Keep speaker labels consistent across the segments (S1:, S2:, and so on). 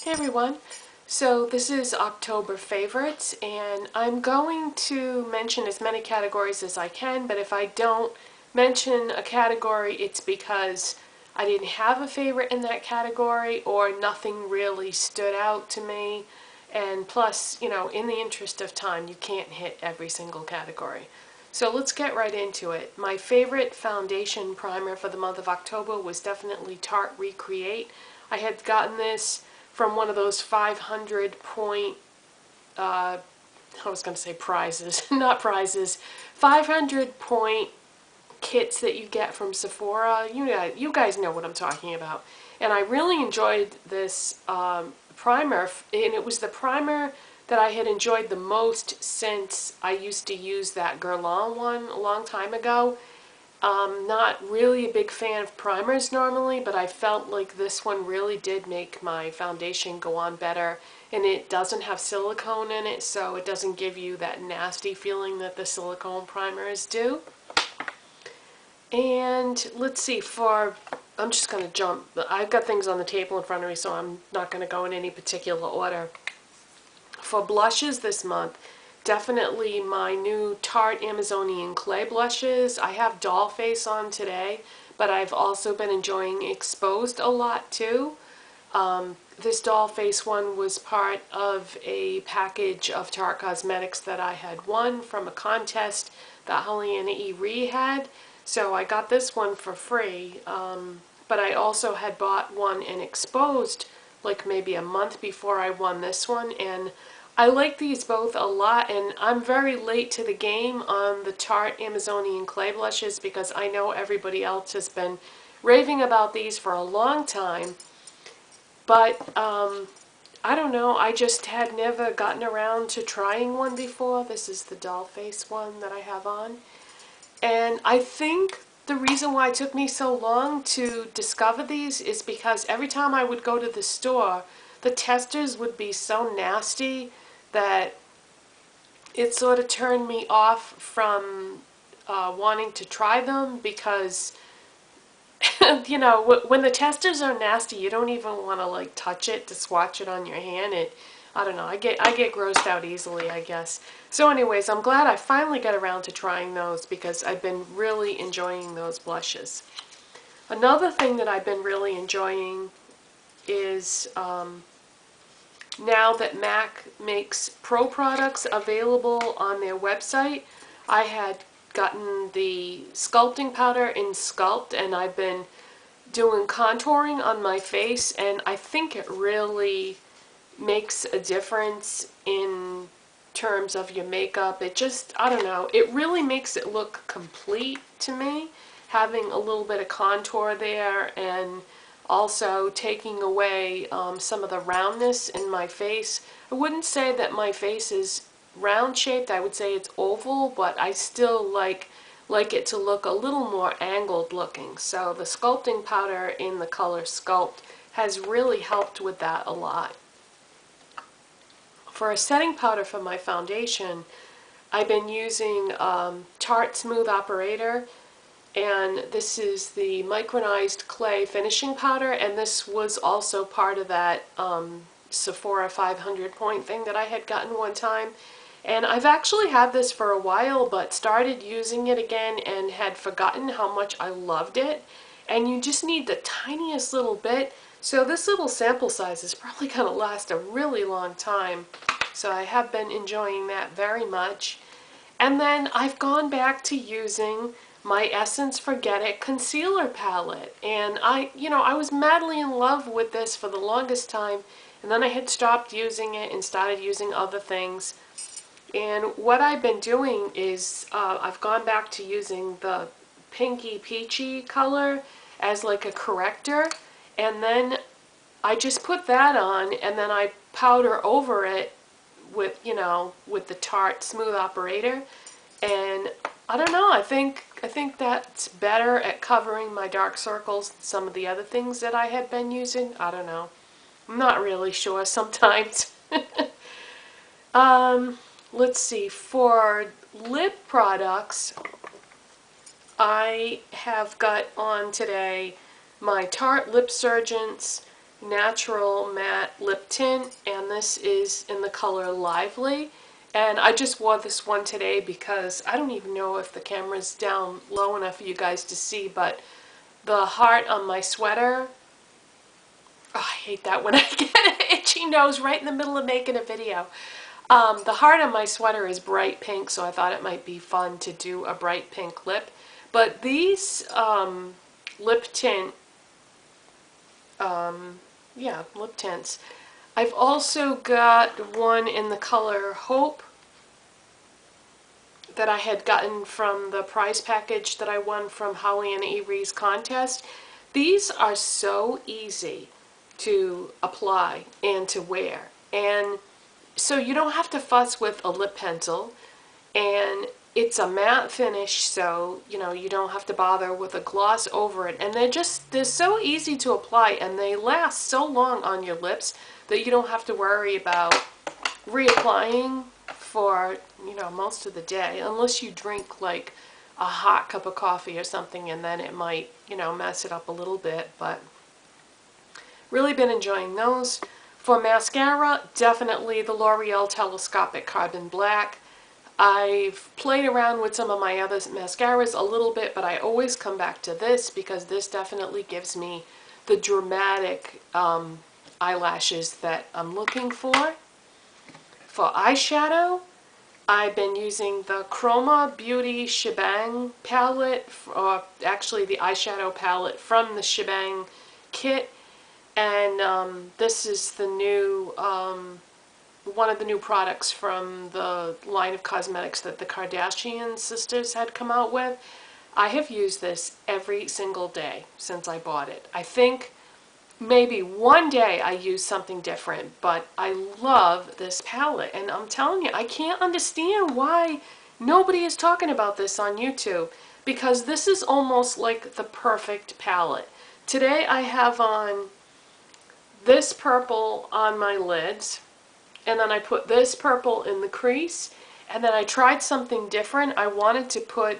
S1: Hey everyone, so this is October favorites and I'm going to mention as many categories as I can, but if I don't mention a category it's because I didn't have a favorite in that category or nothing really stood out to me, and plus, you know, in the interest of time you can't hit every single category. So let's get right into it. My favorite foundation primer for the month of October was definitely Tarte Recreate. I had gotten this from one of those 500 point, I was going to say prizes, not prizes, 500 point kits that you get from Sephora. You guys know what I'm talking about. And I really enjoyed this primer, and it was the primer that I had enjoyed the most since I used to use that Guerlain one a long time ago. Not really a big fan of primers normally, but I felt like this one really did make my foundation go on better, and it doesn't have silicone in it, so it doesn't give you that nasty feeling that the silicone primers do. And let's see, I'm just going to jump. I've got things on the table in front of me, so I'm not going to go in any particular order. For blushes this month, definitely my new Tarte Amazonian Clay blushes. I have Doll Face on today, but I've also been enjoying Exposed a lot too. This Doll Face one was part of a package of Tarte Cosmetics that I had won from a contest that Helena E. Ree had. So I got this one for free, but I also had bought one in Exposed like maybe a month before I won this one, and I like these both a lot, and I'm very late to the game on the Tarte Amazonian Clay blushes because I know everybody else has been raving about these for a long time, but I don't know, I just had never gotten around to trying one before. This is the Doll Face one that I have on, and I think the reason why it took me so long to discover these is because every time I would go to the store, the testers would be so nasty that it sort of turned me off from wanting to try them because, you know, when the testers are nasty, you don't even want to like touch it to swatch it on your hand. I don't know, I get grossed out easily, I guess. So anyways, I'm glad I finally got around to trying those because I've been really enjoying those blushes. Another thing that I've been really enjoying is now that MAC makes pro products available on their website. I had gotten the sculpting powder in Sculpt, and I've been doing contouring on my face, and I think it really makes a difference in terms of your makeup. It just, I don't know, it really makes it look complete to me, having a little bit of contour there and also taking away some of the roundness in my face. I wouldn't say that my face is round shaped, I would say it's oval, but I still like it to look a little more angled looking. So the sculpting powder in the color Sculpt has really helped with that a lot. For a setting powder for my foundation, I've been using Tarte Smooth Operator, and this is the micronized clay finishing powder, and this was also part of that Sephora 500 point thing that I had gotten one time. And I've actually had this for a while, but started using it again and had forgotten how much I loved it. And you just need the tiniest little bit. So this little sample size is probably going to last a really long time. So I have been enjoying that very much. And then I've gone back to using my Essence Forget It concealer palette. And I was madly in love with this for the longest time. And then I had stopped using it and started using other things. And what I've been doing is I've gone back to using the pinky peachy color as like a corrector, and then I just put that on and then I powder over it with, with the Tarte Smooth Operator. And I don't know, I think that's better at covering my dark circles than some of the other things that I had been using. I don't know. I'm not really sure sometimes. Let's see, for lip products, I have got on today my Tarte LipSurgence Natural Matte Lip Tint, and this is in the color Lively. And I just wore this one today because I don't even know if the camera's down low enough for you guys to see, but the heart on my sweater, oh, I hate that when I get an itchy nose right in the middle of making a video. The heart on my sweater is bright pink, so I thought it might be fun to do a bright pink lip. But these lip tint, lip tints. I've also got one in the color Hope that I had gotten from the prize package that I won from Holly and Avery's contest. These are so easy to apply and to wear, and so you don't have to fuss with a lip pencil, and it's a matte finish, so you know you don't have to bother with a gloss over it, and they're so easy to apply, and they last so long on your lips that you don't have to worry about reapplying for, you know, most of the day, unless you drink like a hot cup of coffee or something, and then it might, you know, mess it up a little bit. But really been enjoying those. For mascara, definitely the L'Oreal Telescopic Carbon Black. I've played around with some of my other mascaras a little bit, but I always come back to this because this definitely gives me the dramatic eyelashes that I'm looking for. For eyeshadow, I've been using the Khroma Beauty SheBang palette, or actually the eyeshadow palette from the SheBang Kit. And this is the new, one of the new products from the line of cosmetics that the Kardashian sisters had come out with. I have used this every single day since I bought it. I think maybe one day I use something different, but I love this palette. And I'm telling you, I can't understand why nobody is talking about this on YouTube, because this is almost like the perfect palette. Today I have on this purple on my lids, and then I put this purple in the crease, and then I tried something different. I wanted to put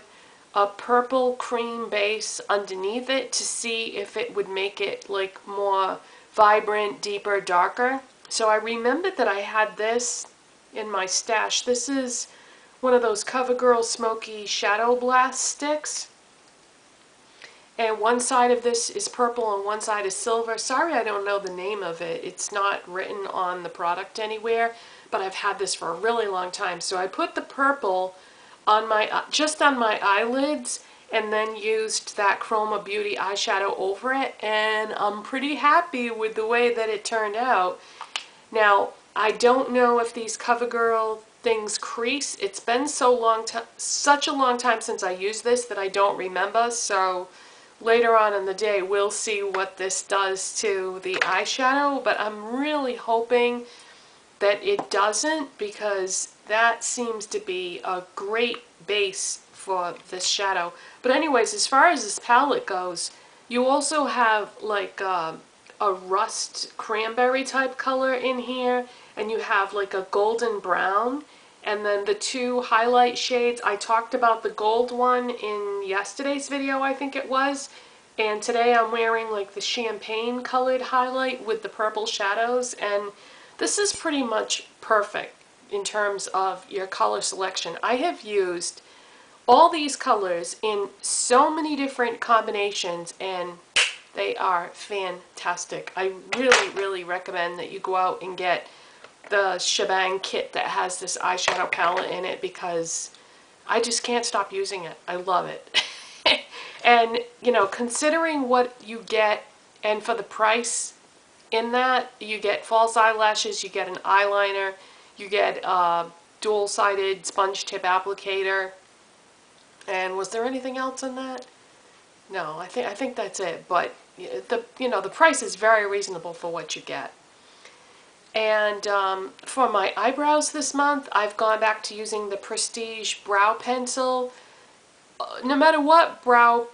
S1: a purple cream base underneath it to see if it would make it like more vibrant, deeper, darker. So I remembered that I had this in my stash. This is one of those Girl Smoky Shadow Blast sticks. And one side of this is purple and one side is silver. Sorry, I don't know the name of it. It's not written on the product anywhere, but I've had this for a really long time. So I put the purple on my, just on my eyelids, and then used that Khroma Beauty eyeshadow over it, and I'm pretty happy with the way that it turned out. Now, I don't know if these CoverGirl things crease. It's been such a long time since I used this that I don't remember, so later on in the day we'll see what this does to the eyeshadow, but I'm really hoping that it doesn't, because that seems to be a great base for this shadow. But anyways, as far as this palette goes, you also have like a rust cranberry type color in here, and you have like a golden brown, and then the two highlight shades. I talked about the gold one in yesterday's video, I think it was, and today I'm wearing like the champagne colored highlight with the purple shadows, and this is pretty much perfect in terms of your color selection. I have used all these colors in so many different combinations, and they are fantastic. I really, really recommend that you go out and get the SheBang Kit that has this eyeshadow palette in it, because I just can't stop using it. I love it. And, you know, considering what you get, and for the price in that, you get false eyelashes, you get an eyeliner, you get a dual-sided sponge tip applicator, and was there anything else in that? No, I think that's it. But the price is very reasonable for what you get. And for my eyebrows this month, I've gone back to using the Prestige brow pencil. No matter what brow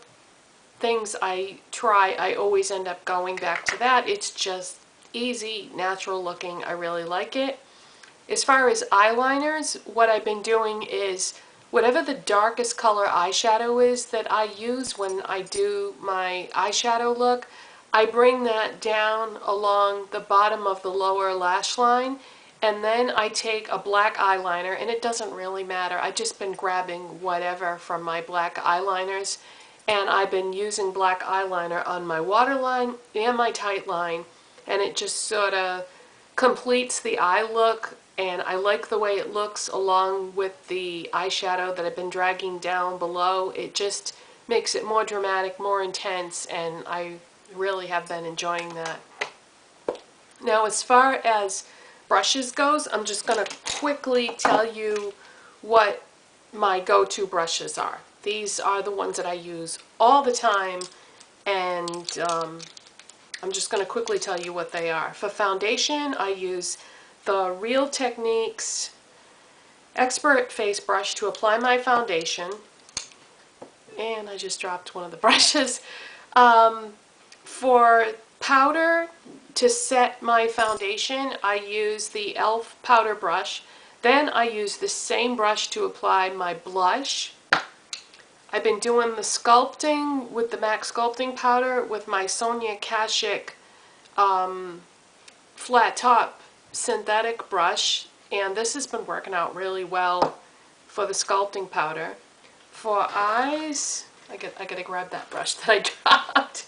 S1: things I try, I always end up going back to that. It's just easy, natural looking. I really like it. As far as eyeliners, what I've been doing is whatever the darkest color eyeshadow is that I use when I do my eyeshadow look, I bring that down along the bottom of the lower lash line, and then I take a black eyeliner, and it doesn't really matter. I've just been grabbing whatever from my black eyeliners, and I've been using black eyeliner on my waterline and my tight line, and it just sort of completes the eye look, and I like the way it looks along with the eyeshadow that I've been dragging down below. It just makes it more dramatic, more intense, and I really have been enjoying that. Now, as far as brushes goes, I'm just going to quickly tell you what my go-to brushes are. These are the ones that I use all the time, and I'm just going to quickly tell you what they are. For foundation, I use the Real Techniques Expert Face Brush to apply my foundation. And I just dropped one of the brushes. For powder, to set my foundation, I use the e.l.f. powder brush. Then I use the same brush to apply my blush. I've been doing the sculpting with the MAC sculpting powder with my Sonia Kashuk flat top synthetic brush, and this has been working out really well for the sculpting powder. For eyes, I gotta grab that brush that I dropped.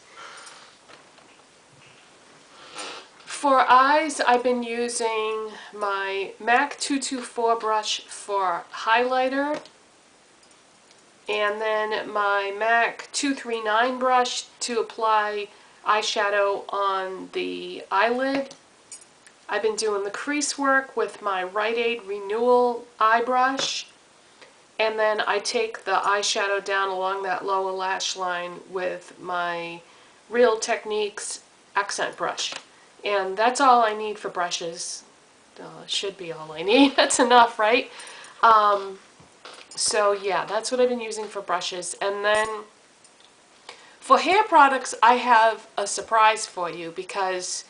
S1: For eyes, I've been using my MAC 224 brush for highlighter, and then my MAC 239 brush to apply eyeshadow on the eyelid. I've been doing the crease work with my Rite Aid Renewal eye brush, and then I take the eyeshadow down along that lower lash line with my Real Techniques accent brush. And that's all I need for brushes. Should be all I need. That's enough, right? So yeah, that's what I've been using for brushes. And then for hair products, I have a surprise for you, because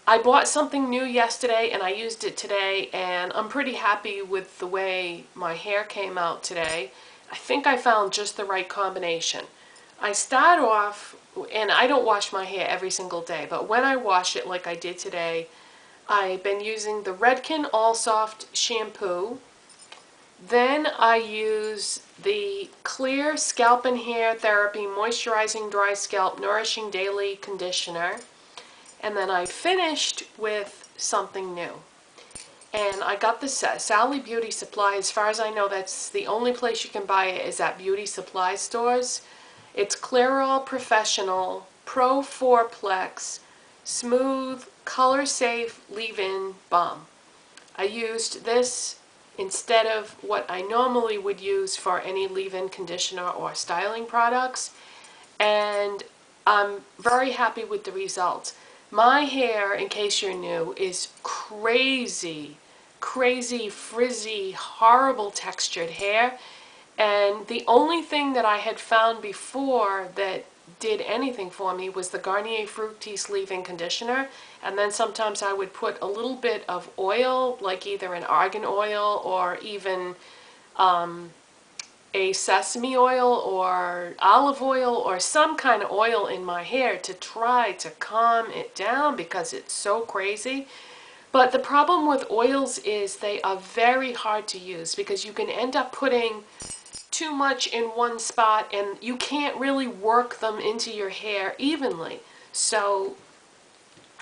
S1: I bought something new yesterday and I used it today, and I'm pretty happy with the way my hair came out today. I think I found just the right combination. I start off, and I don't wash my hair every single day, but when I wash it like I did today, I've been using the Redken All Soft shampoo. Then I use the Clear Scalp and Hair Therapy Moisturizing Dry Scalp Nourishing Daily Conditioner. And then I finished with something new. And I got this at Sally Beauty Supply. As far as I know, that's the only place you can buy it, is at beauty supply stores. It's Clairol Professional Pro 4-Plex Smooth Color Safe Leave-In Balm. I used this instead of what I normally would use for any leave-in conditioner or styling products, and I'm very happy with the results. My hair, in case you're new, is crazy, frizzy, horrible textured hair, and the only thing that I had found before that did anything for me was the Garnier Fructis leave-in conditioner, and then sometimes I would put a little bit of oil, like either an argan oil or even a sesame oil or olive oil or some kind of oil in my hair to try to calm it down, because it's so crazy. But the problem with oils is they are very hard to use, because you can end up putting too much in one spot and you can't really work them into your hair evenly. So,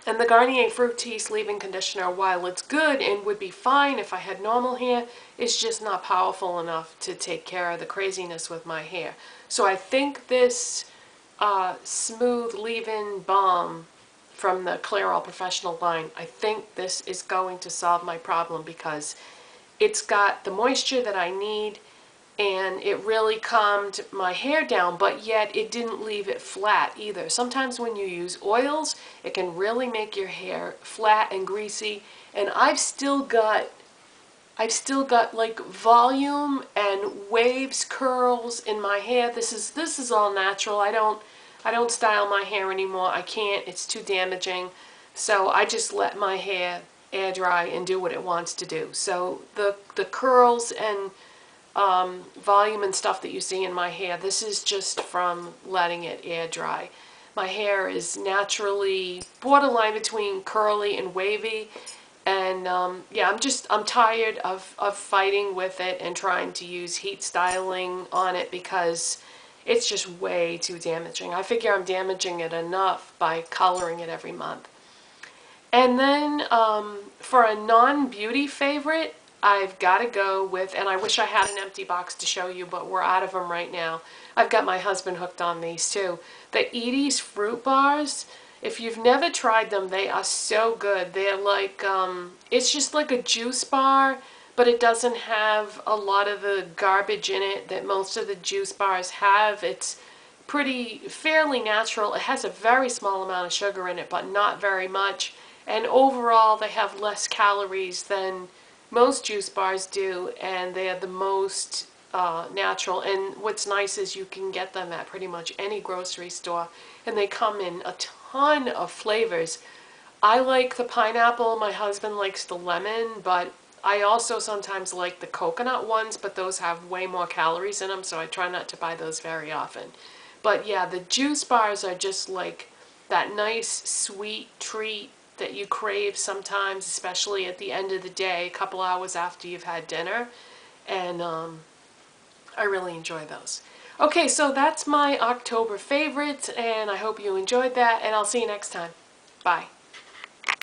S1: and the Garnier Fructis leave-in conditioner, while it's good and would be fine if I had normal hair, it's just not powerful enough to take care of the craziness with my hair. So I think this smooth leave-in balm from the Clairol Professional line, I think this is going to solve my problem, because it's got the moisture that I need, and it really calmed my hair down, but yet it didn't leave it flat either. Sometimes when you use oils, it can really make your hair flat and greasy, and I've still got like volume and waves, curls in my hair. This is all natural. I don't style my hair anymore. I can't. It's too damaging. So I just let my hair air dry and do what it wants to do. So the curls and volume and stuff that you see in my hair, this is just from letting it air dry. My hair is naturally borderline between curly and wavy. And yeah, I'm tired of fighting with it and trying to use heat styling on it because it's just way too damaging. I figure I'm damaging it enough by coloring it every month. And then for a non-beauty favorite, I've got to go with, and I wish I had an empty box to show you, but we're out of them right now. I've got my husband hooked on these too. The Edie's Fruit Bars. If you've never tried them, they are so good. They're like, it's just like a juice bar, but it doesn't have a lot of the garbage in it that most of the juice bars have. It's fairly natural. It has a very small amount of sugar in it, but not very much. And overall, they have less calories than most juice bars do, and they are the most natural. And what's nice is you can get them at pretty much any grocery store, and they come in a ton of flavors. I like the pineapple, my husband likes the lemon, but I also sometimes like the coconut ones, but those have way more calories in them, so I try not to buy those very often. But yeah, the juice bars are just like that nice sweet treat that you crave sometimes, especially at the end of the day, a couple hours after you've had dinner. And I really enjoy those. Okay, so that's my October favorites, and I hope you enjoyed that, and I'll see you next time. Bye.